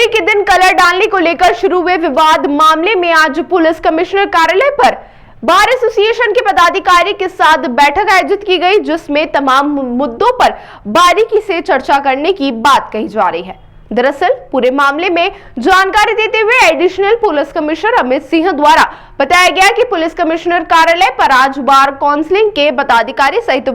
होली के दिन कलर डालने को लेकर शुरू हुए विवाद मामले में आज पुलिस कमिश्नर कार्यालय पर बार एसोसिएशन के पदाधिकारी के साथ बैठक आयोजित की गई, जिसमें तमाम मुद्दों पर बारीकी से चर्चा करने की बात कही जा रही है। दरअसल पूरे मामले में जानकारी देते हुए additional police commissioner Amit Singh द्वारा बताया गया कि पुलिस कमिश्नर कार्यालय पर आज बार काउंसिलिंग के पदाधिकारी सहित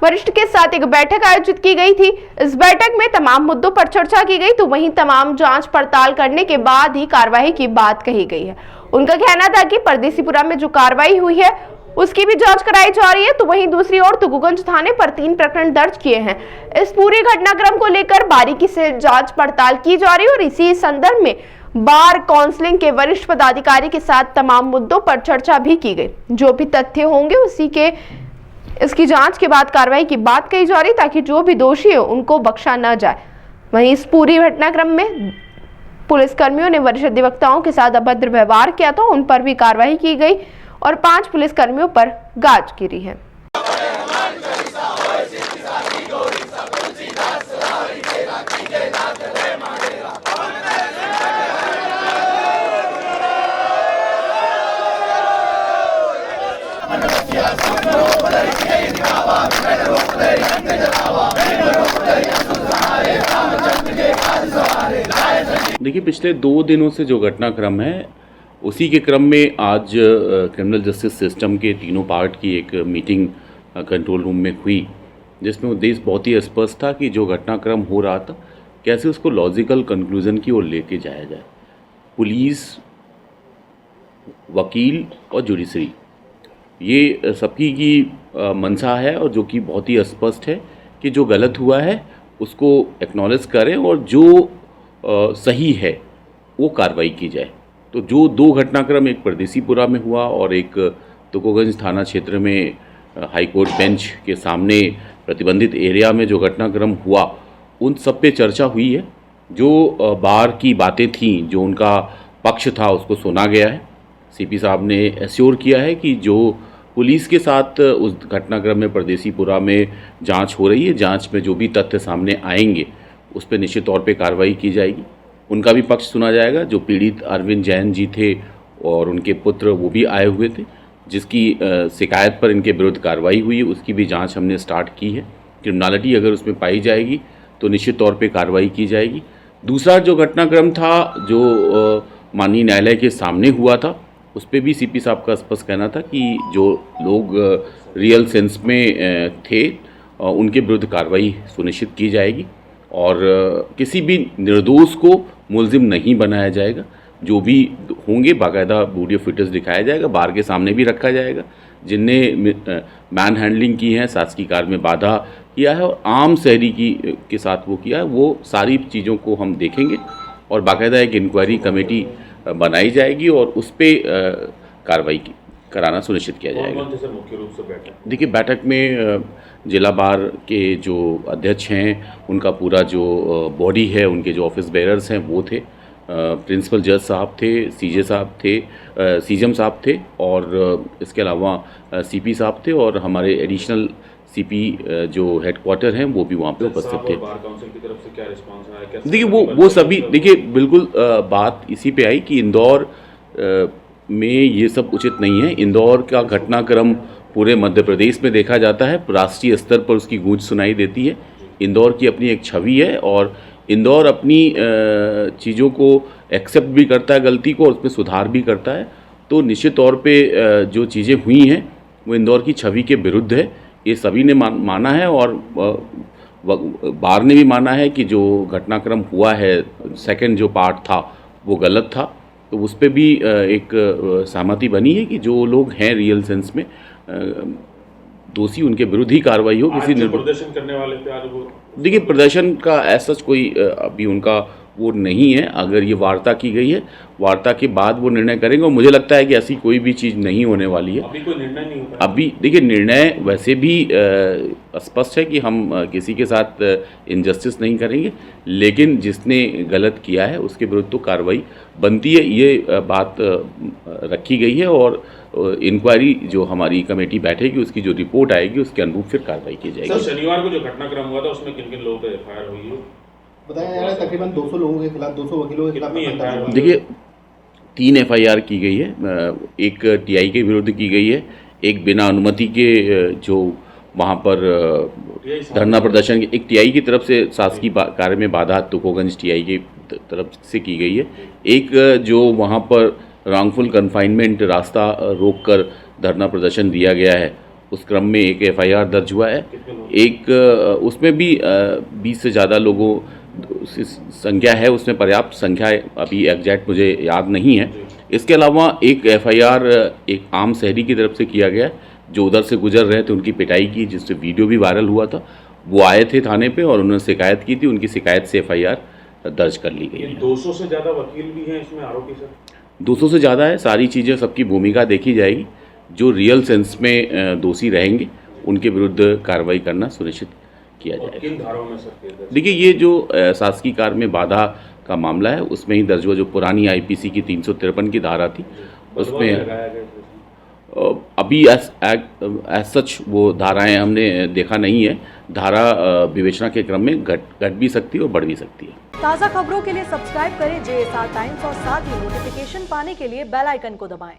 वरिष्ठ के साथ एक बैठक आयोजित की गई थी। इस बैठक में तमाम मुद्दों पर चर्चा की गई, तो वहीं तमाम जांच पड़ताल करने के बाद ही कार्रवाई की बात कही गई है। उनका कहना था कि परदेसीपुरा में जो कार्रवाई हुई है उसकी भी जांच कराई जा रही है, तो वहीं दूसरी ओर तुगुगंज थाने पर 3 प्रकरण दर्ज किए हैं। इस पूरे घटनाक्रम को लेकर बारीकी से जांच पड़ताल की जा रही है और इसी संदर्भ में बार काउंसिलिंग के वरिष्ठ पदाधिकारी के साथ तमाम मुद्दों पर चर्चा भी की गई। जो भी तथ्य होंगे इसकी जांच के बाद कार्रवाई की बात कही जा रही, ताकि जो भी दोषी हो उनको बख्शा न जाए। वहीं इस पूरी घटनाक्रम में पुलिस कर्मियों ने वरिष्ठ अधिवक्ताओं के साथ अभद्र व्यवहार किया था, उन पर भी कार्रवाई की गई और 5 पुलिस कर्मियों पर गाज गिरी है। देखिए, पिछले 2 दिनों से जो घटनाक्रम है उसी के क्रम में आज क्रिमिनल जस्टिस सिस्टम के तीनों पार्ट की एक मीटिंग कंट्रोल रूम में हुई, जिसमें उद्देश्य बहुत ही स्पष्ट था कि जो घटनाक्रम हो रहा था कैसे उसको लॉजिकल कंक्लूजन की ओर लेके जाया जाए। पुलिस, वकील और जुडिशरी, ये सबकी की मंशा है और जो कि बहुत ही स्पष्ट है कि जो गलत हुआ है उसको एक्नॉलेज करें और जो सही है वो कार्रवाई की जाए। तो जो 2 घटनाक्रम, एक परदेसीपुरा में हुआ और एक तुगुगंज थाना क्षेत्र में हाई कोर्ट बेंच के सामने प्रतिबंधित एरिया में जो घटनाक्रम हुआ, उन सब पे चर्चा हुई है। जो बार की बातें थीं, जो उनका पक्ष था, उसको सुना गया है। सीपी साहब ने एश्योर किया है कि जो पुलिस के साथ उस घटनाक्रम में परदेसीपुरा में जांच हो रही है, जांच में जो भी तथ्य सामने आएंगे उस पर निश्चित तौर पे कार्रवाई की जाएगी। उनका भी पक्ष सुना जाएगा। जो पीड़ित अरविंद जैन जी थे और उनके पुत्र, वो भी आए हुए थे, जिसकी शिकायत पर इनके विरुद्ध कार्रवाई हुई है, उसकी भी जांच हमने स्टार्ट की है। क्रिमिनलिटी अगर उसमें पाई जाएगी तो निश्चित तौर पे कार्रवाई की जाएगी। दूसरा जो घटनाक्रम था, जो माननीय न्यायालय के सामने हुआ था, उस पर भी सीपी साहब का स्पष्ट कहना था कि जो लोग रियल सेंस में थे उनके विरुद्ध कार्रवाई सुनिश्चित की जाएगी और किसी भी निर्दोष को मुलजिम नहीं बनाया जाएगा। जो भी होंगे बाकायदा वीडियो फुटेज दिखाया जाएगा, बार के सामने भी रखा जाएगा। जिनने मैन हैंडलिंग की है, शासकीय कार्य में बाधा किया है और आम शहरी के साथ वो किया है, वो सारी चीज़ों को हम देखेंगे और बाकायदा एक इंक्वायरी कमेटी बनाई जाएगी और उस पर कार्रवाई कराना सुनिश्चित किया जाएगा। मुख्य रूप से देखिए, बैठक में जिला बार के जो अध्यक्ष हैं, उनका पूरा जो बॉडी है, उनके जो ऑफिस बेयरर्स हैं वो थे, प्रिंसिपल जज साहब थे, सीजे साहब थे, सीजम साहब थे और इसके अलावा सीपी साहब थे और हमारे एडिशनल सीपी जो हेडक्वार्टर हैं वो भी वहाँ पे उपस्थित थे। बार काउंसिल की तरफ से क्या रिस्पांस आया? देखिए, वो सभी, देखिए बिल्कुल बात इसी पे आई कि इंदौर में ये सब उचित नहीं है। इंदौर का घटनाक्रम पूरे मध्य प्रदेश में देखा जाता है, राष्ट्रीय स्तर पर उसकी गूंज सुनाई देती है। इंदौर की अपनी एक छवि है और इंदौर अपनी चीज़ों को एक्सेप्ट भी करता है, गलती को, और उसमें सुधार भी करता है। तो निश्चित तौर पे जो चीज़ें हुई हैं वो इंदौर की छवि के विरुद्ध है, ये सभी ने माना है और बार ने भी माना है कि जो घटनाक्रम हुआ है, सेकंड जो पार्ट था वो गलत था। तो उस पर भी एक सहमति बनी है कि जो लोग हैं रियल सेंस में दोषी, उनके विरुद्ध ही कार्रवाई हो। किसी प्रदर्शन करने वाले पे आज वो, देखिए, प्रदर्शन का ऐसा कोई अभी उनका वो नहीं है। अगर ये वार्ता की गई है, वार्ता के बाद वो निर्णय करेंगे और मुझे लगता है कि ऐसी कोई भी चीज़ नहीं होने वाली है। अभी कोई निर्णय नहीं होता। अभी देखिए, निर्णय वैसे भी स्पष्ट है कि हम किसी के साथ इनजस्टिस नहीं करेंगे, लेकिन जिसने गलत किया है उसके विरुद्ध तो कार्रवाई बनती है, ये बात रखी गई है और इंक्वायरी जो हमारी कमेटी बैठेगी उसकी जो रिपोर्ट आएगी उसके अनुरूप फिर कार्रवाई की जाएगी। शनिवार को जो घटनाक्रम हुआ था उसमें किन किन लोगों पर एफआईआर हुई है? बताया जा रहा है तकरीबन 200 लोगों के खिलाफ, 200 वकीलों के खिलाफ कितनी मामला दर्ज हुआ है। देखिए 3 एफआईआर की गई है, एक टीआई के विरुद्ध की गई है, एक बिना अनुमति के जो वहाँ पर धरना प्रदर्शन, एक टीआई की तरफ से शासकीय कार्य में बाधा तुकोगंज टीआई की तरफ से की गई है, एक जो वहाँ पर रॉन्गफुल कन्फाइनमेंट रास्ता रोककर धरना प्रदर्शन दिया गया है उस क्रम में एक एफआईआर दर्ज हुआ है। एक उसमें भी 20 से ज़्यादा लोगों की संख्या है, उसमें पर्याप्त संख्या अभी एग्जैक्ट मुझे याद नहीं है। इसके अलावा एक एफआईआर एक आम शहरी की तरफ से किया गया है जो उधर से गुजर रहे थे, उनकी पिटाई की, जिससे वीडियो भी वायरल हुआ था। वो आए थे थाने पे और उन्होंने शिकायत की थी, उनकी शिकायत से एफआईआर दर्ज कर ली गई ये है। 200 से ज़्यादा वकील भी हैं इसमें आरोपी सर? 200 से ज़्यादा है, सारी चीज़ें, सबकी भूमिका देखी जाएगी, जो रियल सेंस में दोषी रहेंगे उनके विरुद्ध कार्रवाई करना सुनिश्चित किया और जाएगा। किन धाराओं में सर केस दर्ज? देखिए ये जो शासकीय कार्य में बाधा का मामला है उसमें ही दर्ज हुआ, जो पुरानी आईपीसी की 353 की धारा थी उसमें लगाया गया था। अभी एज सच वो धाराएं हमने देखा नहीं है। धारा विवेचना के क्रम में घट भी सकती है और बढ़ भी सकती है। ताज़ा खबरों के लिए सब्सक्राइब करें JSR टाइम्स और साथ ही नोटिफिकेशन पाने के लिए बेल आइकन को दबाएं।